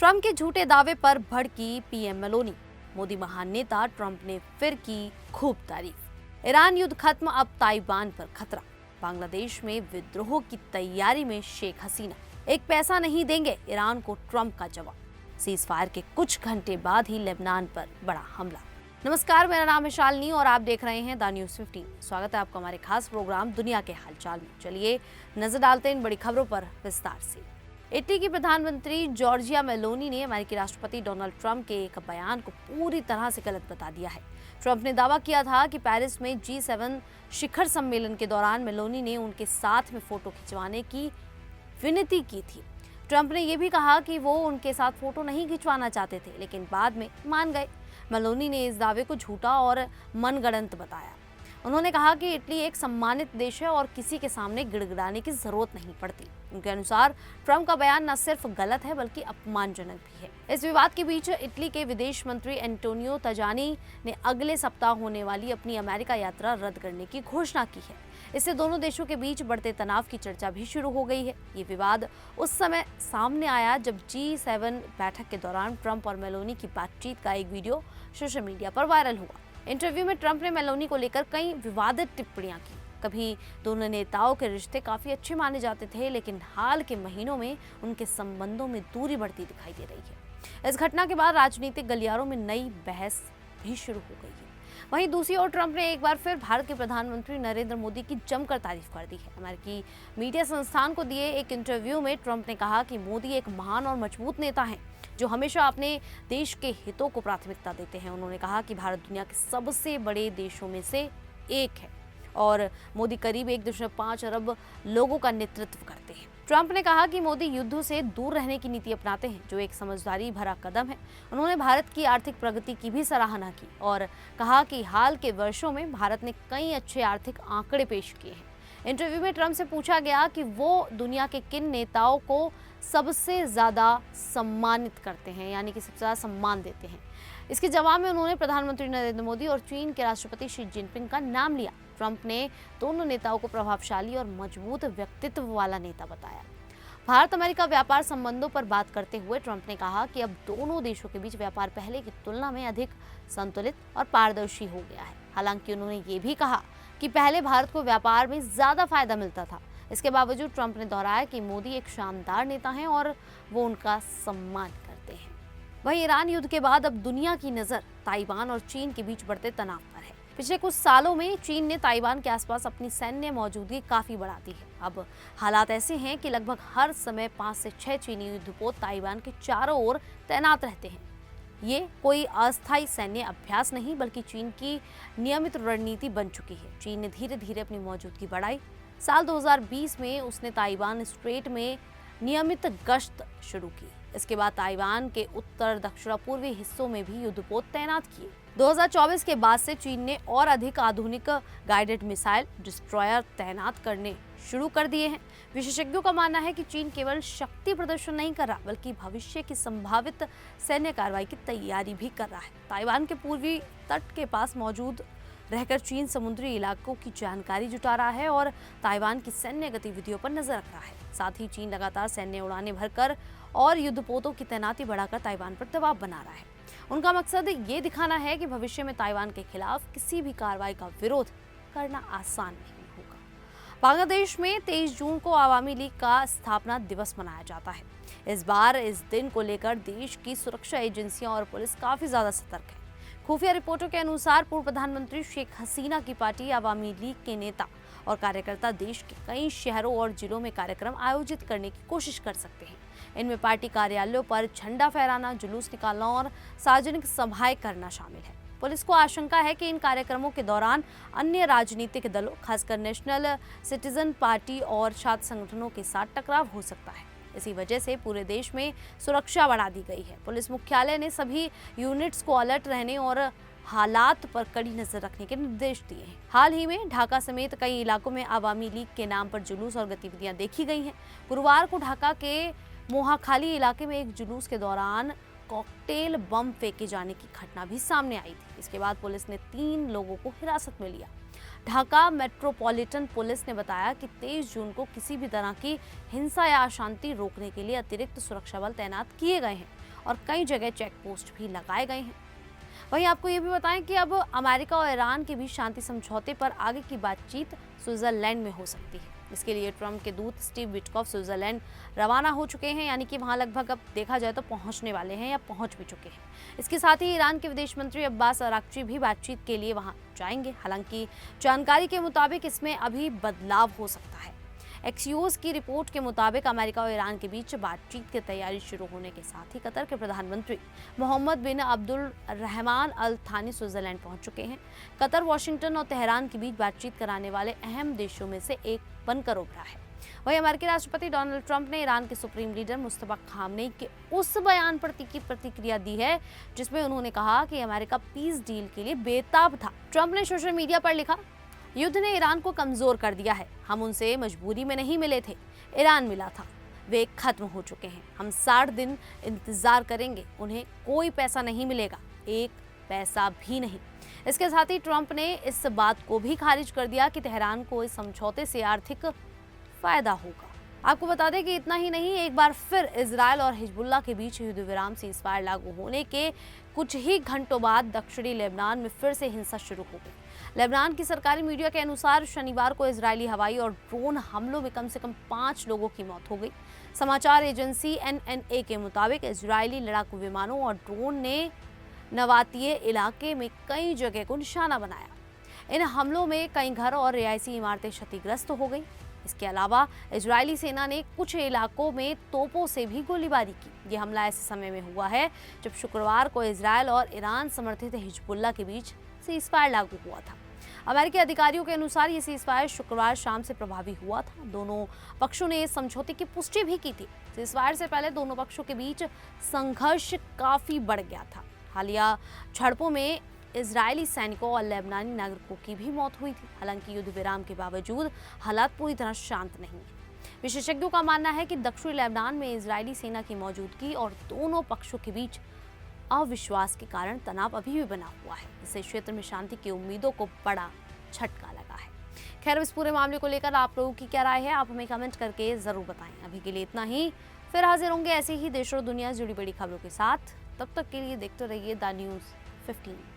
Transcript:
Trump के झूठे दावे पर भड़की पीएम मेलोनी। मोदी महान नेता ट्रंप ने फिर की खूब तारीफ। ईरान युद्ध खत्म, अब ताइवान पर खतरा। बांग्लादेश में विद्रोह की तैयारी में शेख हसीना। एक पैसा नहीं देंगे, ईरान को ट्रंप का जवाब। सीज फायर के कुछ घंटे बाद ही लेबनान पर बड़ा हमला। नमस्कार, मेरा नाम है शालिनी और आप देख रहे हैं द न्यूज़ 15। स्वागत है आपका हमारे खास प्रोग्राम दुनिया के हालचाल में। चलिए नजर डालते हैं इन बड़ी खबरों पर विस्तार से। इटली की प्रधानमंत्री जॉर्जिया मेलोनी ने अमेरिकी राष्ट्रपति डोनाल्ड ट्रंप के एक बयान को पूरी तरह से गलत बता दिया है। ट्रंप ने दावा किया था कि पेरिस में G7 शिखर सम्मेलन के दौरान मेलोनी ने उनके साथ में फोटो खिंचवाने की विनती की थी। ट्रंप ने यह भी कहा कि वो उनके साथ फोटो नहीं खिंचवाना चाहते थे, लेकिन बाद में मान गए। मेलोनी ने इस दावे को झूठा और मनगढ़ंत बताया। उन्होंने कहा कि इटली एक सम्मानित देश है और किसी के सामने गिड़गिड़ाने की जरूरत नहीं पड़ती। उनके अनुसार ट्रंप का बयान न सिर्फ गलत है बल्कि अपमानजनक भी है। इस विवाद के बीच इटली के विदेश मंत्री एंटोनियो ताजानी ने अगले सप्ताह होने वाली अपनी अमेरिका यात्रा रद्द करने की घोषणा की है। इससे दोनों देशों के बीच बढ़ते तनाव की चर्चा भी शुरू हो गई है। ये विवाद उस समय सामने आया जब G7 बैठक के दौरान ट्रंप और मेलोनी की बातचीत का एक वीडियो सोशल मीडिया पर वायरल हुआ। इंटरव्यू में ट्रंप ने मेलोनी को लेकर कई विवादित टिप्पणियां की। कभी दोनों नेताओं के रिश्ते काफी अच्छे माने जाते थे, लेकिन हाल के महीनों में उनके संबंधों में दूरी बढ़ती दिखाई दे रही है। इस घटना के बाद राजनीतिक गलियारों में नई बहस भी शुरू हो गई है। वहीं दूसरी ओर ट्रंप ने एक बार फिर भारत के प्रधानमंत्री नरेंद्र मोदी की जमकर तारीफ कर दी है। अमेरिकी मीडिया संस्थान को दिए एक इंटरव्यू में ट्रंप ने कहा कि मोदी एक महान और मजबूत नेता हैं जो हमेशा अपने देश के हितों को प्राथमिकता देते हैं। उन्होंने कहा कि भारत दुनिया के सबसे बड़े देशों में से एक है और मोदी करीब 1.5 अरब लोगों का नेतृत्व करते हैं। ट्रंप ने कहा कि मोदी युद्धों से दूर रहने की नीति अपनाते हैं, जो एक समझदारी भरा कदम है। उन्होंने भारत की आर्थिक प्रगति की भी सराहना की और कहा कि हाल के वर्षों में भारत ने कई अच्छे आर्थिक आंकड़े पेश किए हैं। इंटरव्यू में ट्रंप से पूछा गया कि वो दुनिया के किन नेताओं को सबसे ज़्यादा सम्मानित करते हैं, यानी कि सबसे ज़्यादा सम्मान देते हैं। इसके जवाब में उन्होंने प्रधानमंत्री नरेंद्र मोदी और चीन के राष्ट्रपति शी जिनपिंग का नाम लिया। ट्रंप ने दोनों नेताओं को प्रभावशाली और मजबूत व्यक्तित्व वाला नेता बताया। भारत अमेरिका व्यापार संबंधों पर बात करते हुए ट्रंप ने कहा कि अब दोनों देशों के बीच व्यापार पहले की तुलना में अधिक संतुलित और पारदर्शी हो गया है। हालांकि उन्होंने ये भी कहा कि पहले भारत को व्यापार में ज़्यादा फायदा मिलता था। इसके बावजूद ट्रंप ने दोहराया कि मोदी एक शानदार नेता हैं और वो उनका सम्मान करते हैं। वहीं ईरान युद्ध के बाद अब दुनिया की नज़र ताइवान और चीन के बीच बढ़ते तनाव पर है। पिछले कुछ सालों में चीन ने ताइवान के आसपास अपनी सैन्य मौजूदगी काफ़ी बढ़ा दी है। अब हालात ऐसे हैं कि लगभग हर समय 5 से 6 चीनी युद्धपोत ताइवान के चारों ओर तैनात रहते हैं। ये कोई अस्थायी सैन्य अभ्यास नहीं बल्कि चीन की नियमित रणनीति बन चुकी है। चीन ने धीरे धीरे अपनी मौजूदगी बढ़ाई। साल 2020 में उसने ताइवान स्ट्रेट में नियमित गश्त शुरू की। इसके बाद ताइवान के उत्तर दक्षिण पूर्वी हिस्सों में भी युद्धपोत तैनात किए। 2024 के बाद से चीन ने और अधिक आधुनिक गाइडेड मिसाइल डिस्ट्रॉयर तैनात करने शुरू कर दिए हैं। विशेषज्ञों का मानना है कि चीन केवल शक्ति प्रदर्शन नहीं कर रहा बल्कि भविष्य की संभावित सैन्य कार्रवाई की तैयारी भी कर रहा है। ताइवान के पूर्वी तट के पास मौजूद रहकर चीन समुद्री इलाकों की जानकारी जुटा रहा है और ताइवान की सैन्य गतिविधियों पर नजर रख रहा है। साथ ही चीन लगातार सैन्य उड़ानें भरकर और युद्धपोतों की तैनाती बढ़ाकर ताइवान पर दबाव बना रहा है। उनका मकसद ये दिखाना है कि भविष्य में ताइवान के खिलाफ किसी भी कार्रवाई का विरोध करना आसान नहीं होगा। बांग्लादेश में 23 जून को आवामी लीग का स्थापना दिवस मनाया जाता है। इस बार इस दिन को लेकर देश की सुरक्षा एजेंसियां और पुलिस काफी ज्यादा सतर्क है। खुफिया रिपोर्टों के अनुसार पूर्व प्रधानमंत्री शेख हसीना की पार्टी आवामी लीग के नेता और कार्यकर्ता देश के कई शहरों और जिलों में कार्यक्रम आयोजित करने की कोशिश कर सकते हैं। इनमें पार्टी कार्यालयों पर झंडा फहराना, जुलूस निकालना और सार्वजनिक सभाएं करना शामिल है। पुलिस को आशंका है कि इन कार्यक्रमों के दौरान अन्य राजनीतिक दलों, खासकर नेशनल सिटीजन पार्टी और छात्र संगठनों के साथ टकराव हो सकता है। इसी वजह से पूरे देश में सुरक्षा बढ़ा दी गई है। पुलिस मुख्यालय ने सभी यूनिट्स को अलर्ट रहने और हालात पर कड़ी नजर रखने के निर्देश दिए हैं। हाल ही में ढाका समेत कई इलाकों में आवामी लीग के नाम पर जुलूस और गतिविधियां देखी गई हैं। गुरुवार को ढाका के मोहाखाली इलाके में एक जुलूस के दौरान कॉकटेल बम फेंके जाने की घटना भी सामने आई थी। इसके बाद पुलिस ने 3 लोगों को हिरासत में लिया। ढाका मेट्रोपॉलिटन पुलिस ने बताया कि 23 जून को किसी भी तरह की हिंसा या अशांति रोकने के लिए अतिरिक्त सुरक्षा बल तैनात किए गए हैं और कई जगह चेक पोस्ट भी लगाए गए हैं। वहीं आपको ये भी बताएं कि अब अमेरिका और ईरान के बीच शांति समझौते पर आगे की बातचीत स्विट्जरलैंड में हो सकती है। इसके लिए ट्रंप के दूत स्टीव विटकॉफ स्विट्जरलैंड रवाना हो चुके हैं, यानी कि वहां लगभग अब देखा जाए तो पहुंचने वाले हैं या पहुंच भी चुके हैं। इसके साथ ही ईरान के विदेश मंत्री अब्बास अराक्ची भी बातचीत के लिए वहां जाएंगे। हालांकि जानकारी के मुताबिक इसमें अभी बदलाव हो सकता है। एक्सियोस की रिपोर्ट के मुताबिक अमेरिका और ईरान के बीच बातचीत की तैयारी शुरू होने के साथ ही कतर के प्रधानमंत्री मोहम्मद बिन अब्दुल रहमान अल थानी स्विट्जरलैंड पहुंच चुके हैं। कतर वाशिंगटन और तेहरान के बीच बातचीत कराने वाले अहम देशों में से एक बनकर उभरा है। वहीं अमेरिकी राष्ट्रपति डोनाल्ड ट्रंप ने ईरान के सुप्रीम लीडर मुस्तफा खामनेई के उस बयान पर तीखी प्रतिक्रिया दी है जिसमें उन्होंने कहा कि अमेरिका पीस डील के लिए बेताब था। ट्रंप ने सोशल मीडिया पर लिखा, युद्ध ने ईरान को कमजोर कर दिया है। हम उनसे मजबूरी में नहीं मिले थे, ईरान मिला था। वे खत्म हो चुके हैं। हम 60 दिन इंतजार करेंगे। उन्हें कोई पैसा नहीं मिलेगा, एक पैसा भी नहीं। इसके साथ ही ट्रंप ने इस बात को भी खारिज कर दिया कि तेहरान को इस समझौते से आर्थिक फायदा होगा। आपको बता दें कि इतना ही नहीं, एक बार फिर इजरायल और हिजबुल्लाह के बीच युद्ध विराम सीज़फायर लागू होने के कुछ ही घंटों बाद दक्षिणी लेबनान में फिर से हिंसा शुरू हो गई। लेबनान की सरकारी मीडिया के अनुसार शनिवार को इजरायली हवाई और ड्रोन हमलों में कम से कम 5 लोगों की मौत हो गई। समाचार एजेंसी एनएनए के मुताबिक इजरायली लड़ाकू विमानों और ड्रोन ने नवातिये इलाके में कई जगह को निशाना बनाया। इन हमलों में कई घर और रिहायशी इमारतें क्षतिग्रस्त हो गई। इसके अलावा इजरायली सेना ने कुछ इलाकों में तोपों से भी गोलीबारी की। ये हमला ऐसे समय में हुआ है जब शुक्रवार को इजरायल और ईरान समर्थित हिजबुल्लाह के बीच सीज़फायर लागू हुआ था। अमेरिकी अधिकारियों के अनुसार ये सीज़फायर शुक्रवार शाम से प्रभावी हुआ था। दोनों पक्षों ने इस समझौते की पुष्टि भी की थी। सीज़फायर से पहले दोनों पक्षों के बीच संघर्ष काफी बढ़ गया था। हालिया झड़पों में इजरायली सैनिकों और लेबनानी नागरिकों की भी मौत हुई थी। हालांकि युद्ध विराम के बावजूद हालात पूरी तरह शांत नहीं है। विशेषज्ञों का मानना है कि दक्षिणी लेबनान में इजरायली सेना की मौजूदगी और दोनों पक्षों के बीच अविश्वास के कारण तनाव अभी भी बना हुआ है। इससे क्षेत्र में शांति की उम्मीदों को बड़ा झटका लगा है। खैर, इस पूरे मामले को लेकर आप लोगों की क्या राय है, आप हमें कमेंट करके जरूर बताएं। अभी के लिए इतना ही, फिर हाजिर होंगे ऐसे ही देश और दुनिया से जुड़ी बड़ी खबरों के साथ। तब तक के लिए देखते रहिए द न्यूज़ 15।